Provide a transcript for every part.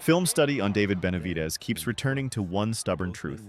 Film study on David Benavidez keeps returning to one stubborn truth,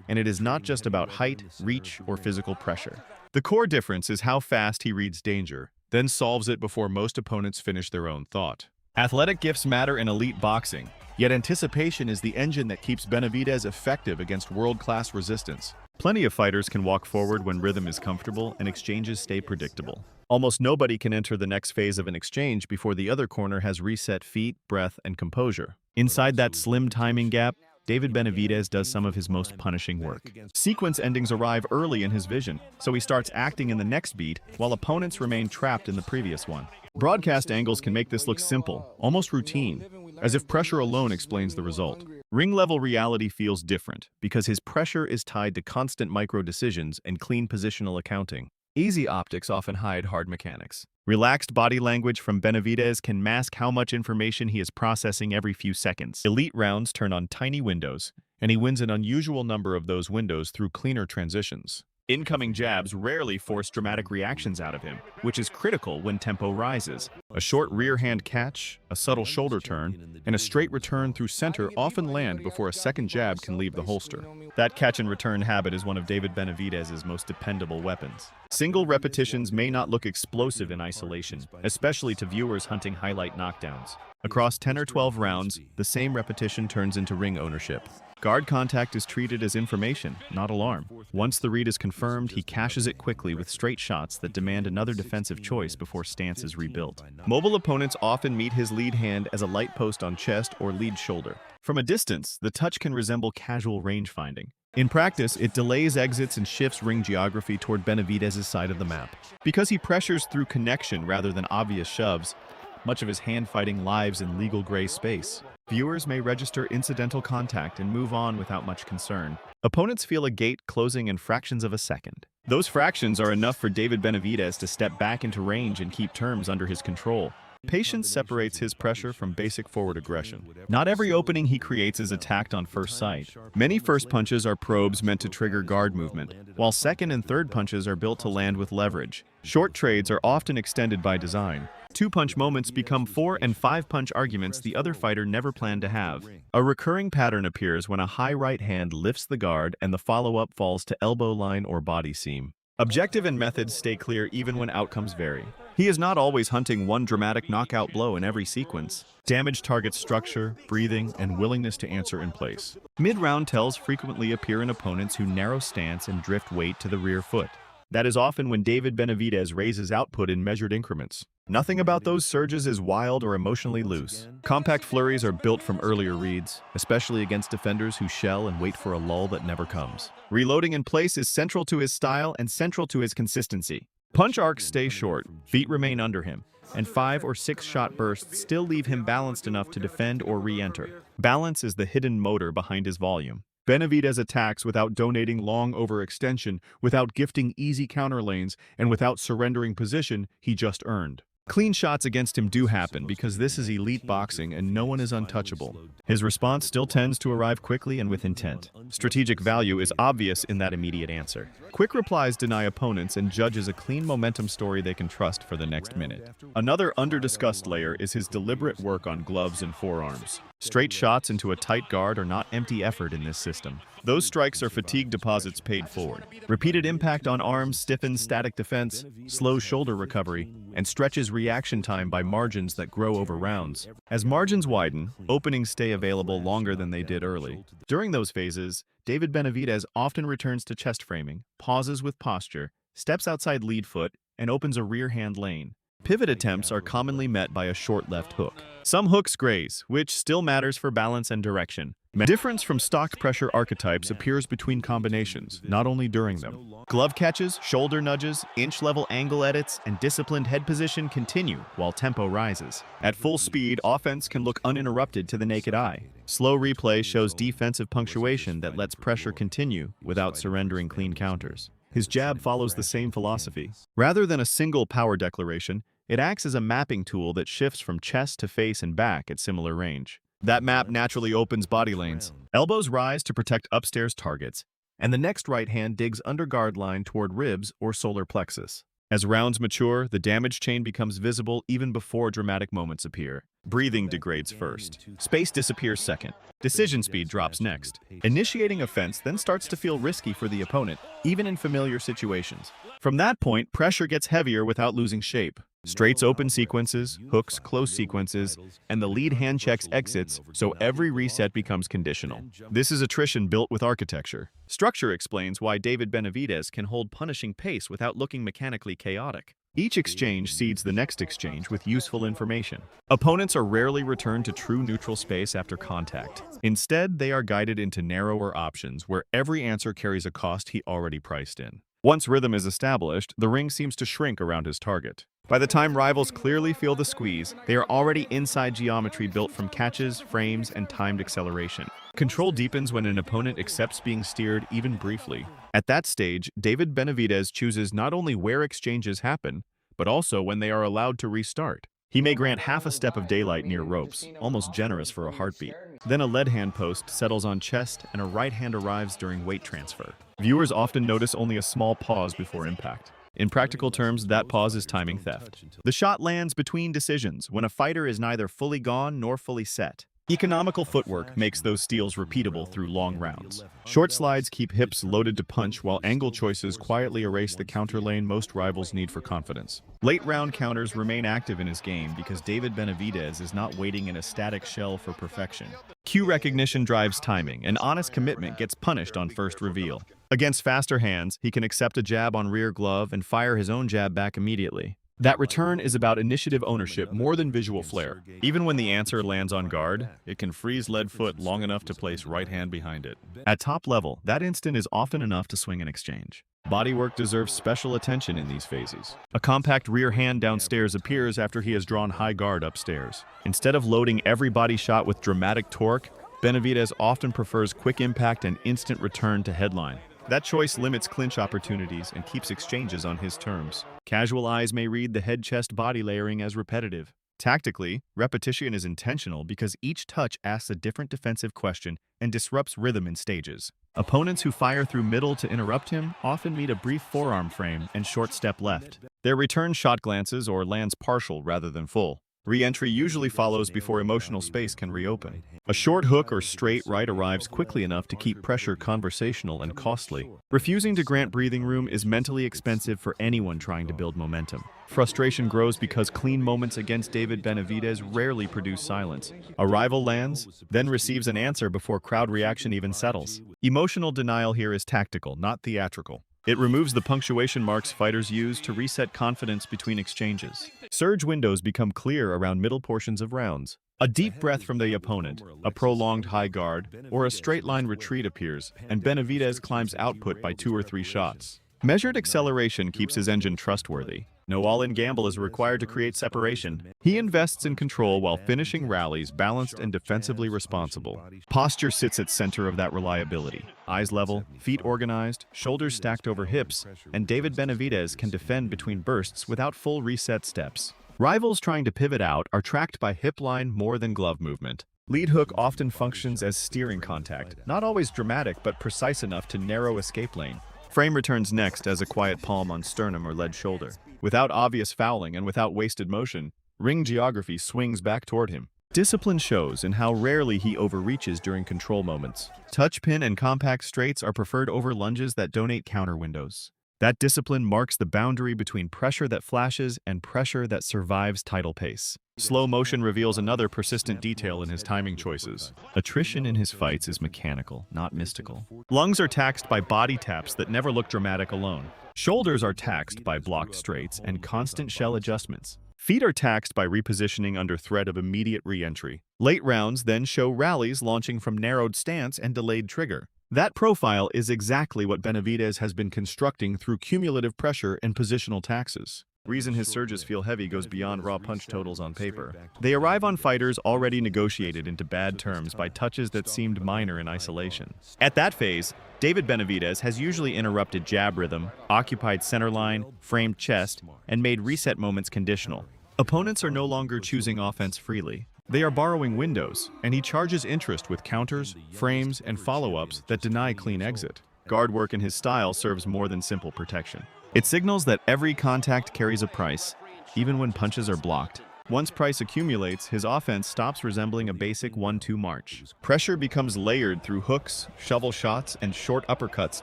and it is not just about height, reach, or physical pressure. The core difference is how fast he reads danger, then solves it before most opponents finish their own thought. Athletic gifts matter in elite boxing, yet anticipation is the engine that keeps Benavidez effective against world-class resistance. Plenty of fighters can walk forward when rhythm is comfortable and exchanges stay predictable. Almost nobody can enter the next phase of an exchange before the other corner has reset feet, breath, and composure. Inside that slim timing gap, David Benavidez does some of his most punishing work. Sequence endings arrive early in his vision, so he starts acting in the next beat while opponents remain trapped in the previous one. Broadcast angles can make this look simple, almost routine, as if pressure alone explains the result. Ring-level reality feels different because his pressure is tied to constant micro-decisions and clean positional accounting. Easy optics often hide hard mechanics. Relaxed body language from Benavidez can mask how much information he is processing every few seconds. Elite rounds turn on tiny windows, and he wins an unusual number of those windows through cleaner transitions. Incoming jabs rarely force dramatic reactions out of him, which is critical when tempo rises. A short rear hand catch, a subtle shoulder turn, and a straight return through center often land before a second jab can leave the holster. That catch-and-return habit is one of David Benavidez's most dependable weapons. Single repetitions may not look explosive in isolation, especially to viewers hunting highlight knockdowns. Across 10 or 12 rounds, the same repetition turns into ring ownership. Guard contact is treated as information, not alarm. Once the read is confirmed, he cashes it quickly with straight shots that demand another defensive choice before stance is rebuilt. Mobile opponents often meet his lead hand as a light post on chest or lead shoulder. From a distance, the touch can resemble casual range finding. In practice, it delays exits and shifts ring geography toward Benavidez's side of the map. Because he pressures through connection rather than obvious shoves, much of his hand fighting lives in legal gray space. Viewers may register incidental contact and move on without much concern. Opponents feel a gate closing in fractions of a second. Those fractions are enough for David Benavidez to step back into range and keep terms under his control. Patience separates his pressure from basic forward aggression. Not every opening he creates is attacked on first sight. Many first punches are probes meant to trigger guard movement, while second and third punches are built to land with leverage. Short trades are often extended by design. Two-punch moments become four- and five-punch arguments the other fighter never planned to have. A recurring pattern appears when a high right hand lifts the guard and the follow-up falls to elbow line or body seam. Objective and methods stay clear even when outcomes vary. He is not always hunting one dramatic knockout blow in every sequence. Damage targets structure, breathing, and willingness to answer in place. Mid-round tells frequently appear in opponents who narrow stance and drift weight to the rear foot. That is often when David Benavidez raises output in measured increments. Nothing about those surges is wild or emotionally loose. Compact flurries are built from earlier reads, especially against defenders who shell and wait for a lull that never comes. Reloading in place is central to his style and central to his consistency. Punch arcs stay short, feet remain under him, and 5 or 6 shot bursts still leave him balanced enough to defend or re-enter. Balance is the hidden motor behind his volume. Benavidez attacks without donating long overextension, without gifting easy counter lanes, and without surrendering position he just earned. Clean shots against him do happen because this is elite boxing and no one is untouchable. His response still tends to arrive quickly and with intent. Strategic value is obvious in that immediate answer. Quick replies deny opponents and judges a clean momentum story they can trust for the next minute. Another under-discussed layer is his deliberate work on gloves and forearms. Straight shots into a tight guard are not empty effort in this system. Those strikes are fatigue deposits paid forward. Repeated impact on arms stiffens static defense, slows shoulder recovery, and stretches reaction time by margins that grow over rounds. As margins widen, openings stay available longer than they did early. During those phases, David Benavidez often returns to chest framing, pauses with posture, steps outside lead foot, and opens a rear hand lane. Pivot attempts are commonly met by a short left hook. Some hooks graze, which still matters for balance and direction. Difference from stock pressure archetypes appears between combinations, not only during them. Glove catches, shoulder nudges, inch-level angle edits, and disciplined head position continue while tempo rises. At full speed, offense can look uninterrupted to the naked eye. Slow replay shows defensive punctuation that lets pressure continue without surrendering clean counters. His jab follows the same philosophy. Rather than a single power declaration, it acts as a mapping tool that shifts from chest to face and back at similar range. That map naturally opens body lanes. Elbows rise to protect upstairs targets, and the next right hand digs under guard line toward ribs or solar plexus. As rounds mature, the damage chain becomes visible even before dramatic moments appear. Breathing degrades first. Space disappears second. Decision speed drops next. Initiating offense then starts to feel risky for the opponent, even in familiar situations. From that point, pressure gets heavier without losing shape. Straights open sequences, hooks close sequences, and the lead hand checks exits, so every reset becomes conditional. This is attrition built with architecture. Structure explains why David Benavidez can hold punishing pace without looking mechanically chaotic. Each exchange seeds the next exchange with useful information. Opponents are rarely returned to true neutral space after contact. Instead, they are guided into narrower options where every answer carries a cost he already priced in. Once rhythm is established, the ring seems to shrink around his target. By the time rivals clearly feel the squeeze, they are already inside geometry built from catches, frames, and timed acceleration. Control deepens when an opponent accepts being steered even briefly. At that stage, David Benavidez chooses not only where exchanges happen, but also when they are allowed to restart. He may grant half a step of daylight near ropes, almost generous for a heartbeat. Then a lead hand post settles on chest and a right hand arrives during weight transfer. Viewers often notice only a small pause before impact. In practical terms, that pause is timing theft. The shot lands between decisions, when a fighter is neither fully gone nor fully set. Economical footwork makes those steals repeatable through long rounds. Short slides keep hips loaded to punch, while angle choices quietly erase the counter lane most rivals need for confidence. Late round counters remain active in his game because David Benavidez is not waiting in a static shell for perfection. Cue recognition drives timing, and honest commitment gets punished on first reveal. Against faster hands, he can accept a jab on rear glove and fire his own jab back immediately. That return is about initiative ownership more than visual flair. Even when the answer lands on guard, it can freeze lead foot long enough to place right hand behind it. At top level, that instant is often enough to swing an exchange. Bodywork deserves special attention in these phases. A compact rear hand downstairs appears after he has drawn high guard upstairs. Instead of loading every body shot with dramatic torque, Benavidez often prefers quick impact and instant return to headline. That choice limits clinch opportunities and keeps exchanges on his terms. Casual eyes may read the head-chest body layering as repetitive. Tactically, repetition is intentional because each touch asks a different defensive question and disrupts rhythm in stages. Opponents who fire through middle to interrupt him often meet a brief forearm frame and short step left. Their return shot glances or lands partial rather than full. Re-entry usually follows before emotional space can reopen. A short hook or straight right arrives quickly enough to keep pressure conversational and costly. Refusing to grant breathing room is mentally expensive for anyone trying to build momentum. Frustration grows because clean moments against David Benavidez rarely produce silence. A rival lands, then receives an answer before crowd reaction even settles. Emotional denial here is tactical, not theatrical. It removes the punctuation marks fighters use to reset confidence between exchanges. Surge windows become clear around middle portions of rounds. A deep breath from the opponent, a prolonged high guard, or a straight-line retreat appears, and Benavidez climbs output by 2 or 3 shots. Measured acceleration keeps his engine trustworthy. No all-in gamble is required to create separation. He invests in control while finishing rallies balanced and defensively responsible. Posture sits at center of that reliability. Eyes level, feet organized, shoulders stacked over hips, and David Benavidez can defend between bursts without full reset steps. Rivals trying to pivot out are tracked by hip line more than glove movement. Lead hook often functions as steering contact, not always dramatic but precise enough to narrow escape lane. Frame returns next as a quiet palm on sternum or lead shoulder. Without obvious fouling and without wasted motion, ring geography swings back toward him. Discipline shows in how rarely he overreaches during control moments. Touch pin and compact straights are preferred over lunges that donate counter windows. That discipline marks the boundary between pressure that flashes and pressure that survives tidal pace. Slow motion reveals another persistent detail in his timing choices. Attrition in his fights is mechanical, not mystical. Lungs are taxed by body taps that never look dramatic alone. Shoulders are taxed by blocked straights and constant shell adjustments. Feet are taxed by repositioning under threat of immediate re-entry. Late rounds then show rallies launching from narrowed stance and delayed trigger. That profile is exactly what Benavidez has been constructing through cumulative pressure and positional taxes. Reason his surges feel heavy goes beyond raw punch totals on paper. They arrive on fighters already negotiated into bad terms by touches that seemed minor in isolation. At that phase, David Benavidez has usually interrupted jab rhythm, occupied center line, framed chest, and made reset moments conditional. Opponents are no longer choosing offense freely. They are borrowing windows, and he charges interest with counters, frames, and follow-ups that deny clean exit. Guard work in his style serves more than simple protection. It signals that every contact carries a price, even when punches are blocked. Once price accumulates, his offense stops resembling a basic 1-2 march. Pressure becomes layered through hooks, shovel shots, and short uppercuts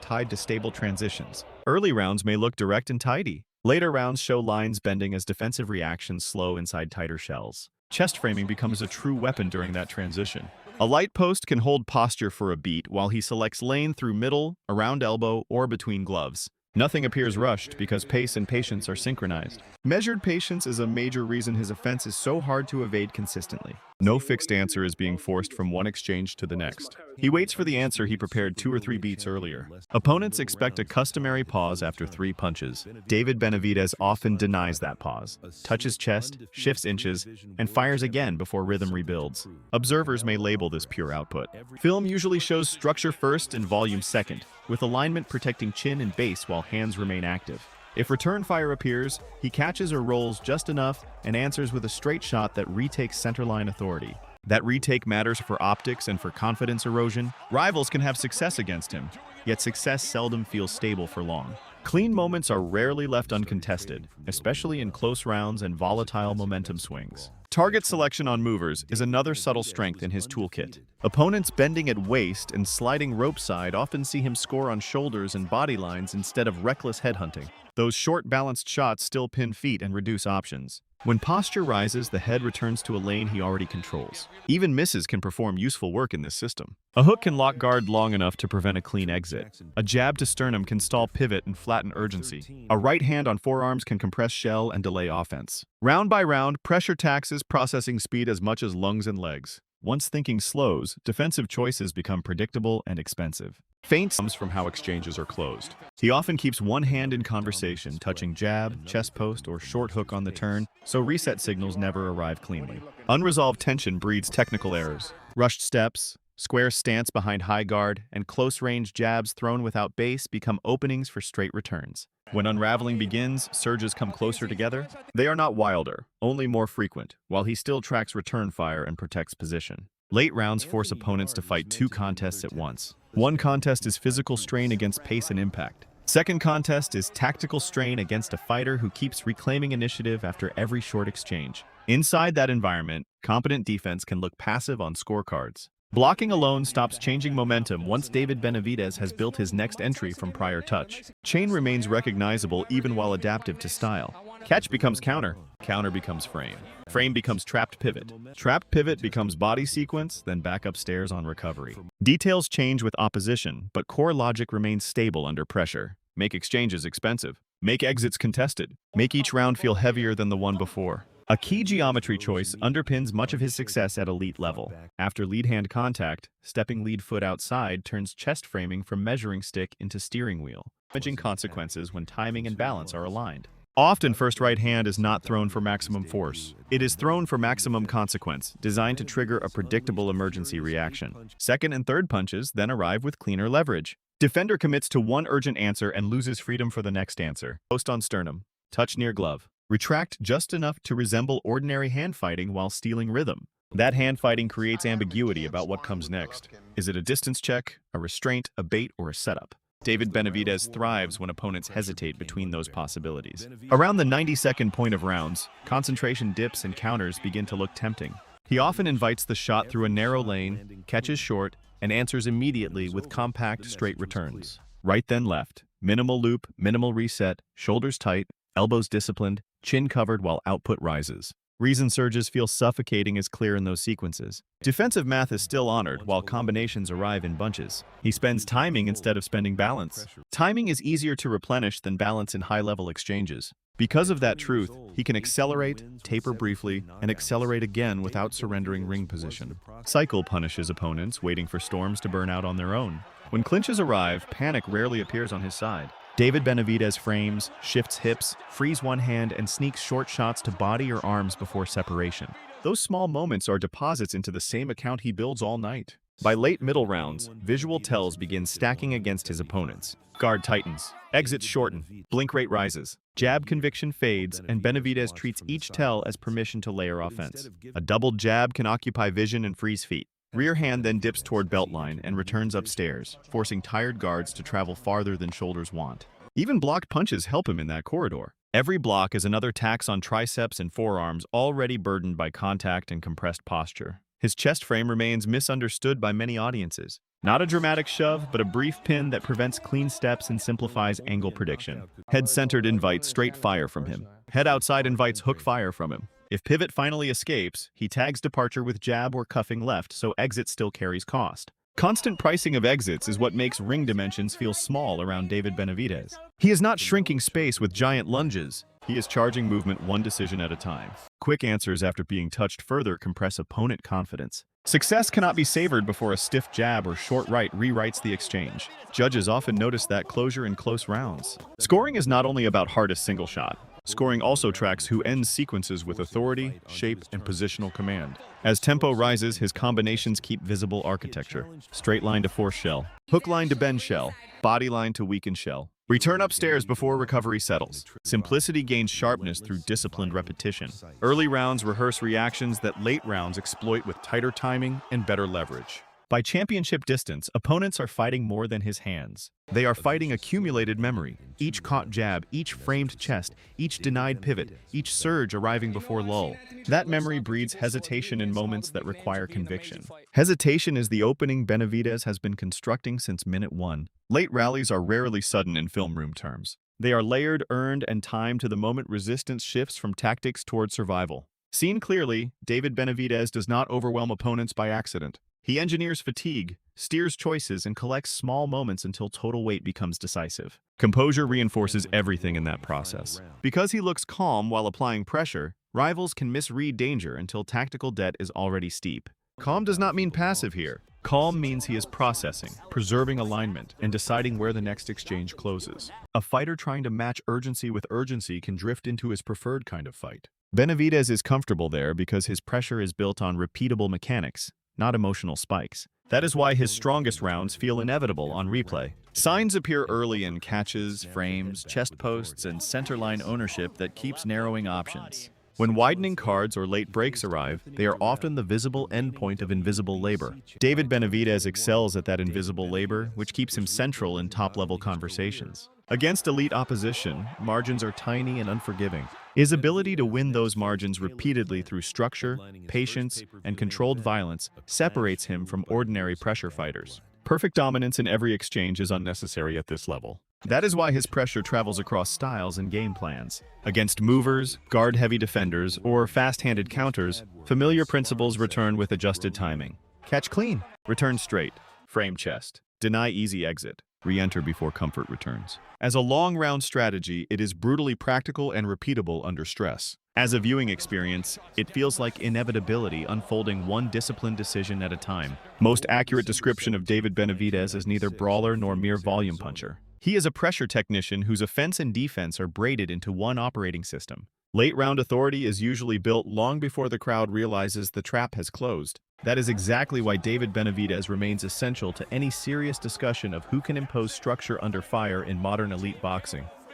tied to stable transitions. Early rounds may look direct and tidy. Later rounds show lines bending as defensive reactions slow inside tighter shells. Chest framing becomes a true weapon during that transition. A light post can hold posture for a beat while he selects lane through middle, around elbow, or between gloves. Nothing appears rushed because pace and patience are synchronized. Measured patience is a major reason his offense is so hard to evade consistently. No fixed answer is being forced from one exchange to the next. He waits for the answer he prepared 2 or 3 beats earlier. Opponents expect a customary pause after 3 punches. David Benavidez often denies that pause, touches chest, shifts inches, and fires again before rhythm rebuilds. Observers may label this pure output. Film usually shows structure first and volume second, with alignment protecting chin and base while hands remain active. If return fire appears, he catches or rolls just enough and answers with a straight shot that retakes centerline authority. That retake matters for optics and for confidence erosion. Rivals can have success against him, yet success seldom feels stable for long. Clean moments are rarely left uncontested, especially in close rounds and volatile momentum swings. Target selection on movers is another subtle strength in his toolkit. Opponents bending at waist and sliding rope side often see him score on shoulders and body lines instead of reckless headhunting. Those short, balanced shots still pin feet and reduce options. When posture rises, the head returns to a lane he already controls. Even misses can perform useful work in this system. A hook can lock guard long enough to prevent a clean exit. A jab to sternum can stall pivot and flatten urgency. A right hand on forearms can compress shell and delay offense. Round by round, pressure taxes processing speed as much as lungs and legs. Once thinking slows, defensive choices become predictable and expensive. Feints comes from how exchanges are closed. He often keeps one hand in conversation, touching jab, chest post, or short hook on the turn, so reset signals never arrive cleanly. Unresolved tension breeds technical errors. Rushed steps, square stance behind high guard, and close-range jabs thrown without base become openings for straight returns. When unraveling begins, surges come closer together. They are not wilder, only more frequent, while he still tracks return fire and protects position. Late rounds force opponents to fight 2 contests at once. One contest is physical strain against pace and impact. Second contest is tactical strain against a fighter who keeps reclaiming initiative after every short exchange. Inside that environment, competent defense can look passive on scorecards. Blocking alone stops changing momentum once David Benavidez has built his next entry from prior touch. Chain remains recognizable even while adaptive to style. Catch becomes counter, counter becomes frame. Frame becomes trapped pivot. Trapped pivot becomes body sequence, then back upstairs on recovery. Details change with opposition, but core logic remains stable under pressure. Make exchanges expensive. Make exits contested. Make each round feel heavier than the one before. A key geometry choice underpins much of his success at elite level. After lead hand contact, stepping lead foot outside turns chest framing from measuring stick into steering wheel, damaging consequences when timing and balance are aligned. Often first right hand is not thrown for maximum force. It is thrown for maximum consequence, designed to trigger a predictable emergency reaction. Second and third punches then arrive with cleaner leverage. Defender commits to one urgent answer and loses freedom for the next answer. Post on sternum. Touch near glove. Retract just enough to resemble ordinary hand fighting while stealing rhythm. That hand fighting creates ambiguity about what comes next. Is it a distance check, a restraint, a bait, or a setup? David Benavidez thrives when opponents hesitate between those possibilities. Around the 90-second point of rounds, concentration dips and counters begin to look tempting. He often invites the shot through a narrow lane, catches short, and answers immediately with compact, straight returns. Right then left, minimal loop, minimal reset, shoulders tight, elbows disciplined, chin covered while output rises. Reason surges feel suffocating is clear in those sequences. Defensive math is still honored while combinations arrive in bunches. He spends timing instead of spending balance. Timing is easier to replenish than balance in high-level exchanges. Because of that truth, he can accelerate, taper briefly, and accelerate again without surrendering ring position. Cycle punishes opponents waiting for storms to burn out on their own. When clinches arrive, panic rarely appears on his side. David Benavidez frames, shifts hips, frees one hand, and sneaks short shots to body or arms before separation. Those small moments are deposits into the same account he builds all night. By late middle rounds, visual tells begin stacking against his opponents. Guard tightens, exits shorten, blink rate rises, jab conviction fades, and Benavidez treats each tell as permission to layer offense. A doubled jab can occupy vision and freeze feet. Rear hand then dips toward belt line and returns upstairs, forcing tired guards to travel farther than shoulders want. Even blocked punches help him in that corridor. Every block is another tax on triceps and forearms already burdened by contact and compressed posture. His chest frame remains misunderstood by many audiences. Not a dramatic shove, but a brief pin that prevents clean steps and simplifies angle prediction. Head-centered invites straight fire from him. Head outside invites hook fire from him. If pivot finally escapes, he tags departure with jab or cuffing left, so exit still carries cost. Constant pricing of exits is what makes ring dimensions feel small around David Benavidez. He is not shrinking space with giant lunges. He is charging movement one decision at a time. Quick answers after being touched further compress opponent confidence. Success cannot be savored before a stiff jab or short right rewrites the exchange. Judges often notice that closure in close rounds. Scoring is not only about hardest single shot. Scoring also tracks who ends sequences with authority, shape, and positional command. As tempo rises, his combinations keep visible architecture. Straight line to force shell, hook line to bend shell, body line to weaken shell. Return upstairs before recovery settles. Simplicity gains sharpness through disciplined repetition. Early rounds rehearse reactions that late rounds exploit with tighter timing and better leverage. By championship distance, opponents are fighting more than his hands. They are fighting accumulated memory. Each caught jab, each framed chest, each denied pivot, each surge arriving before lull. That memory breeds hesitation in moments that require conviction. Hesitation is the opening Benavidez has been constructing since minute one. Late rallies are rarely sudden in film room terms. They are layered, earned, and timed to the moment resistance shifts from tactics toward survival. Seen clearly, David Benavidez does not overwhelm opponents by accident. He engineers fatigue, steers choices, and collects small moments until total weight becomes decisive. Composure reinforces everything in that process. Because he looks calm while applying pressure, rivals can misread danger until tactical debt is already steep. Calm does not mean passive here. Calm means he is processing, preserving alignment, and deciding where the next exchange closes. A fighter trying to match urgency with urgency can drift into his preferred kind of fight. Benavidez is comfortable there because his pressure is built on repeatable mechanics, not emotional spikes. That is why his strongest rounds feel inevitable on replay. Signs appear early in catches, frames, chest posts, and centerline ownership that keeps narrowing options. When widening cards or late breaks arrive, they are often the visible endpoint of invisible labor. David Benavidez excels at that invisible labor, which keeps him central in top-level conversations. Against elite opposition, margins are tiny and unforgiving. His ability to win those margins repeatedly through structure, patience, and controlled violence separates him from ordinary pressure fighters. Perfect dominance in every exchange is unnecessary at this level. That is why his pressure travels across styles and game plans. Against movers, guard-heavy defenders, or fast-handed counters, familiar principles return with adjusted timing. Catch clean, return straight, frame chest, deny easy exit, re-enter before comfort returns. As a long-round strategy, it is brutally practical and repeatable under stress. As a viewing experience, it feels like inevitability unfolding one disciplined decision at a time. Most accurate description of David Benavidez is neither brawler nor mere volume puncher. He is a pressure technician whose offense and defense are braided into one operating system. Late-round authority is usually built long before the crowd realizes the trap has closed. That is exactly why David Benavidez remains essential to any serious discussion of who can impose structure under fire in modern elite boxing.